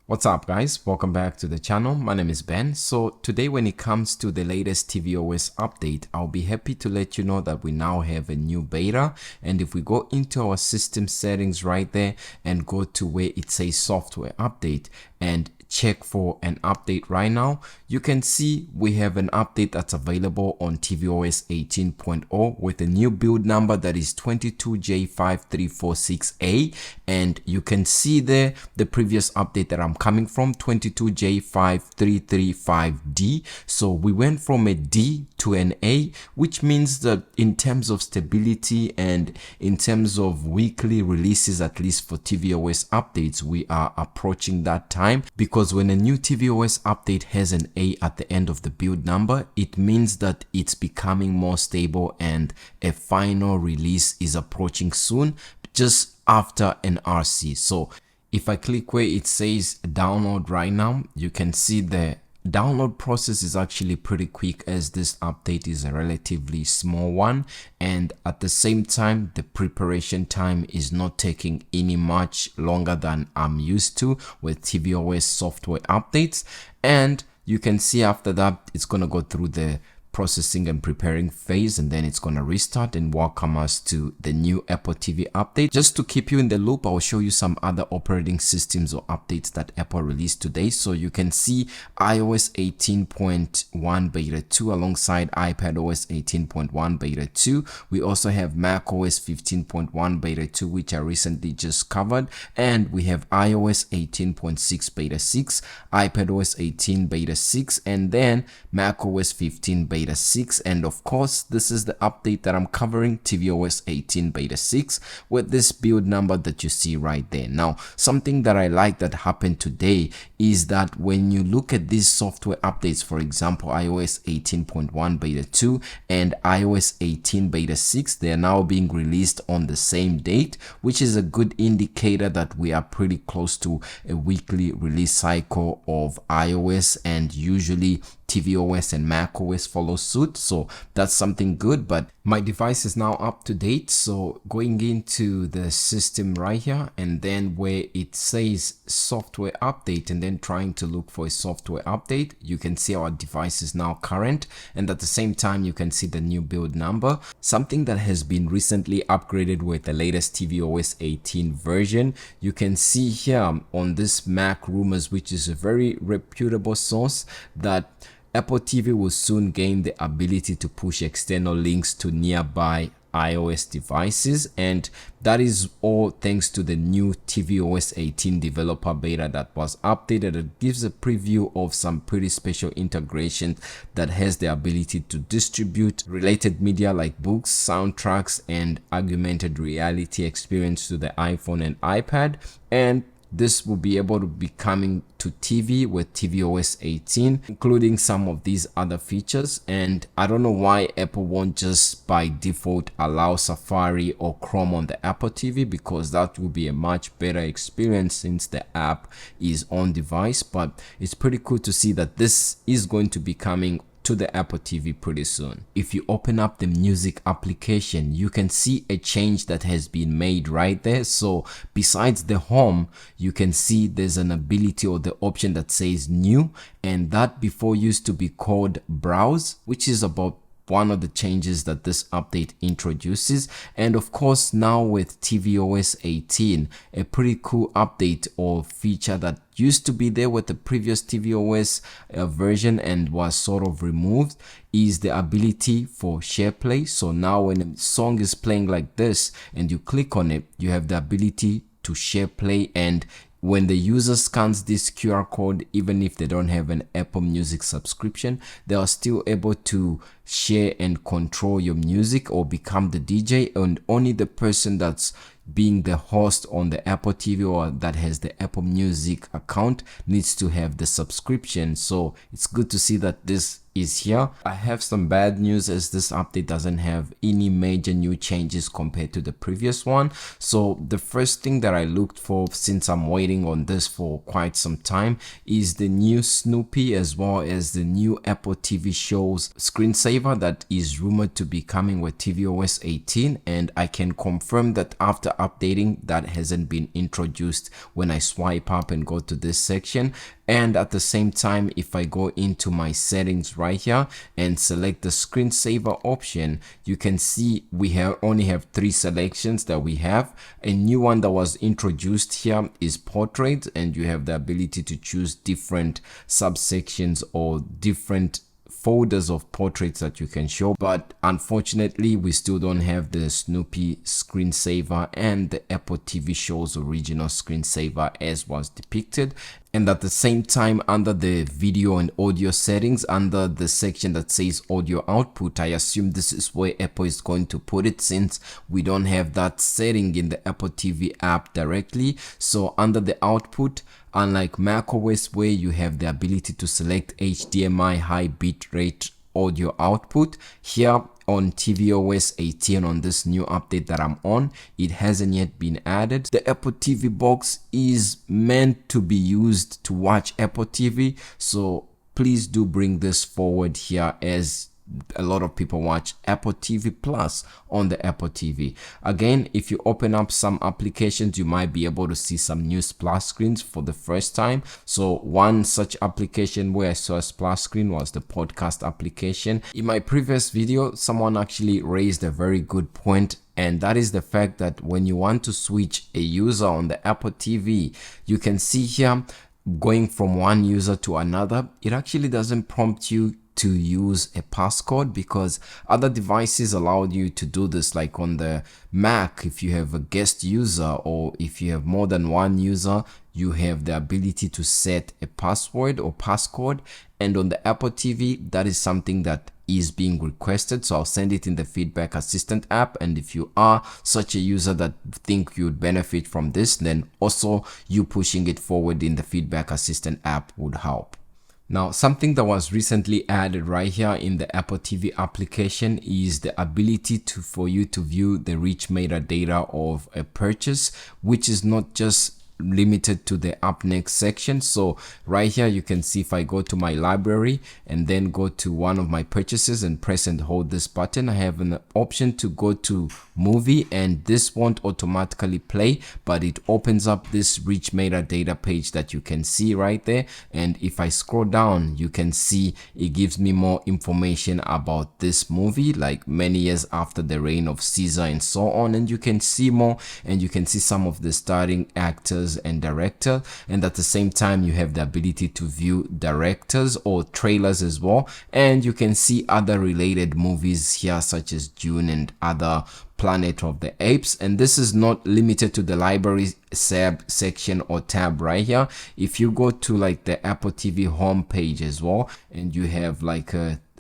What's up guys, welcome back to the channel. My name is Ben. So today when it comes to the latest tvOS update, I'll be happy to let you know that we now have a new beta. And if we go into our system settings right there and go to where it says software update and check for an update right now, you can see we have an update that's available on tvOS 18.0 with a new build number that is 22J5346A, and you can see there the previous update that I'm coming from, 22J5335D. So we went from a D to an A, which means that in terms of stability and in terms of weekly releases, at least for tvOS updates, we are approaching that time, because when a new tvOS update has an A at the end of the build number, it means that it's becoming more stable and a final release is approaching soon, just after an RC. So if I click where it says download right now, you can see the download process is actually pretty quick, as this update is a relatively small one, and at the same time the preparation time is not taking any much longer than I'm used to with tvOS software updates. And you can see after that it's going to go through the processing and preparing phase, and then it's going to restart and welcome us to the new Apple TV update. Just to keep you in the loop, I'll show you some other operating systems or updates that Apple released today. So you can see iOS 18.1 beta 2 alongside iPadOS 18.1 beta 2. We also have macOS 15.1 beta 2, which I recently just covered, and we have iOS 18.6 beta 6, iPadOS 18 beta 6, and then macOS 15 beta 6, and of course this is the update that I'm covering, tvOS 18 beta 6, with this build number that you see right there. Now, something that I like that happened today is that when you look at these software updates, for example iOS 18.1 beta 2 and iOS 18 beta 6, they are now being released on the same date, which is a good indicator that we are pretty close to a weekly release cycle of iOS, and usually tvOS and macOS follow suit. So that's something good. But my device is now up to date, so going into the system right here, and then where it says software update, and then trying to look for a software update, you can see our device is now current, and at the same time you can see the new build number, something that has been recently upgraded with the latest tvOS 18 version. You can see here on this Mac Rumors, which is a very reputable source, that Apple TV will soon gain the ability to push external links to nearby iOS devices, and that is all thanks to the new tvOS 18 developer beta that was updated. It gives a preview of some pretty special integrations that has the ability to distribute related media like books, soundtracks, and augmented reality experience to the iPhone and iPad, and this will be able to be coming to TV with tvOS 18, including some of these other features. And I don't know why Apple won't just by default allow Safari or Chrome on the Apple TV, because that will be a much better experience since the app is on device. But it's pretty cool to see that this is going to be coming to the Apple TV pretty soon. If you open up the music application, you can see a change that has been made right there. So besides the home, you can see there's an ability or the option that says new, and that before used to be called browse, which is about one of the changes that this update introduces. And of course, now with tvOS 18, a pretty cool update or feature that used to be there with the previous tvOS version and was sort of removed is the ability for share play. So now when a song is playing like this and you click on it, you have the ability to share play, and when the user scans this QR code, even if they don't have an Apple Music subscription, they are still able to share and control your music or become the DJ, and only the person that's being the host on the Apple TV or that has the Apple Music account needs to have the subscription. So it's good to see that this is here. I have some bad news as this update doesn't have any major new changes compared to the previous one. So the first thing that I looked for, since I'm waiting on this for quite some time, is the new Snoopy as well as the new Apple TV shows screensaver that is rumored to be coming with tvOS 18, and I can confirm that after updating that hasn't been introduced when I swipe up and go to this section. And at the same time, if I go into my settings right here and select the screensaver option, you can see we only have 3 selections that we have. A new one that was introduced here is portrait, and you have the ability to choose different subsections or different folders of portraits that you can show. But unfortunately, we still don't have the Snoopy screensaver and the Apple TV shows original screensaver as was depicted. And at the same time, under the video and audio settings, under the section that says audio output, I assume this is where Apple is going to put it, since we don't have that setting in the Apple TV app directly. So under the output, unlike macOS where you have the ability to select HDMI high bitrate audio output, here on tvOS 18, on this new update that I'm on, it hasn't yet been added. The Apple TV box is meant to be used to watch Apple TV, so please do bring this forward here, as a lot of people watch Apple TV Plus on the Apple TV. Again, if you open up some applications, you might be able to see some new splash screens for the first time. So one such application where I saw a splash screen was the podcast application. In my previous video, someone actually raised a very good point, and that is the fact that when you want to switch a user on the Apple TV, you can see here going from one user to another, it actually doesn't prompt you to use a passcode, because other devices allow you to do this. Like on the Mac, if you have a guest user or if you have more than one user, you have the ability to set a password or passcode. And on the Apple TV, that is something that is being requested, so I'll send it in the feedback assistant app. And if you are such a user that think you'd benefit from this, then also you pushing it forward in the feedback assistant app would help. Now, something that was recently added right here in the Apple TV application is the ability for you to view the rich metadata of a purchase, which is not just limited to the up next section. So right here you can see, if I go to my library and then go to one of my purchases and press and hold this button, I have an option to go to movie, and this won't automatically play, but it opens up this rich metadata page that you can see right there. And if I scroll down, you can see it gives me more information about this movie, like many years after the reign of Caesar and so on. And you can see more, and you can see some of the starring actors and director, and at the same time you have the ability to view directors or trailers as well. And you can see other related movies here, such as Dune and other Planet of the Apes. And this is not limited to the library section or tab right here. If you go to like the Apple TV home page as well, and you have like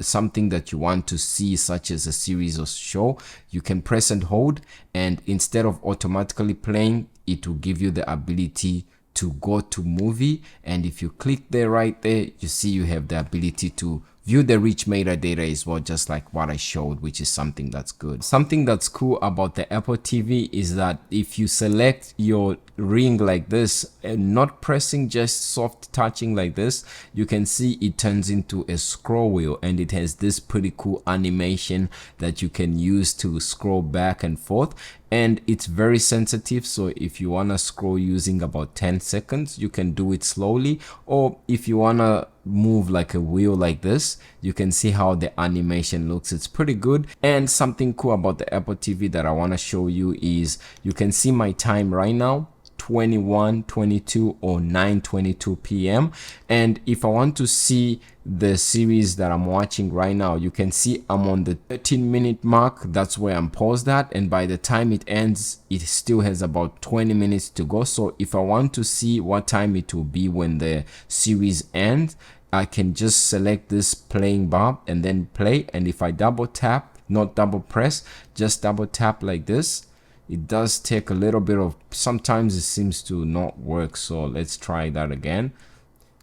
something that you want to see, such as a series or show, you can press and hold, and instead of automatically playing, it will give you the ability to go to movie. And if you click there right there, you see you have the ability to view the rich metadata as well, just like what I showed, which is something that's good. Something that's cool about the Apple TV is that if you select your ring like this and not pressing, just soft touching like this, you can see it turns into a scroll wheel, and it has this pretty cool animation that you can use to scroll back and forth. And it's very sensitive, so if you want to scroll using about 10 seconds, you can do it slowly. Or if you want to move like a wheel like this, you can see how the animation looks. It's pretty good. And something cool about the Apple TV that I want to show you is you can see my time right now, 21:22 or 9:22 p.m. and if I want to see the series that I'm watching right now, you can see I'm on the 13-minute mark. That's where I'm paused at, and by the time it ends, it still has about 20 minutes to go. So if I want to see what time it will be when the series ends, I can just select this playing bar and then play. And if I double tap, not double press, just double tap like this, it does take a little bit of, sometimes it seems to not work. So let's try that again.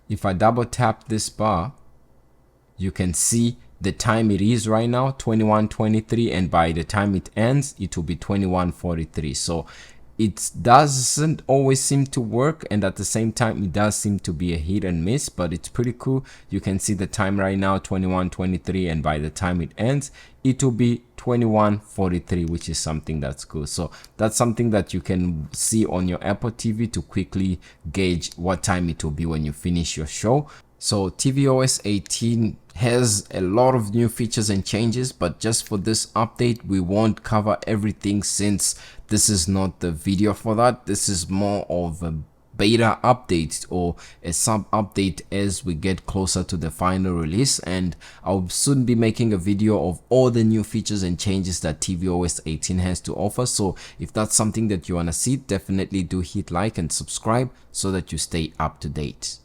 If I double tap this bar, you can see the time it is right now, 21:23, and by the time it ends it will be 21:43. So it doesn't always seem to work, and at the same time it does seem to be a hit and miss, but it's pretty cool. You can see the time right now, 21:23, and by the time it ends it will be 21:43, which is something that's cool. So that's something that you can see on your Apple TV to quickly gauge what time it will be when you finish your show. So tvOS 18 has a lot of new features and changes, but just for this update we won't cover everything since this is not the video for that. This is more of a beta update or a sub update as we get closer to the final release, and I'll soon be making a video of all the new features and changes that tvOS 18 has to offer. So if that's something that you want to see, definitely do hit like and subscribe so that you stay up to date.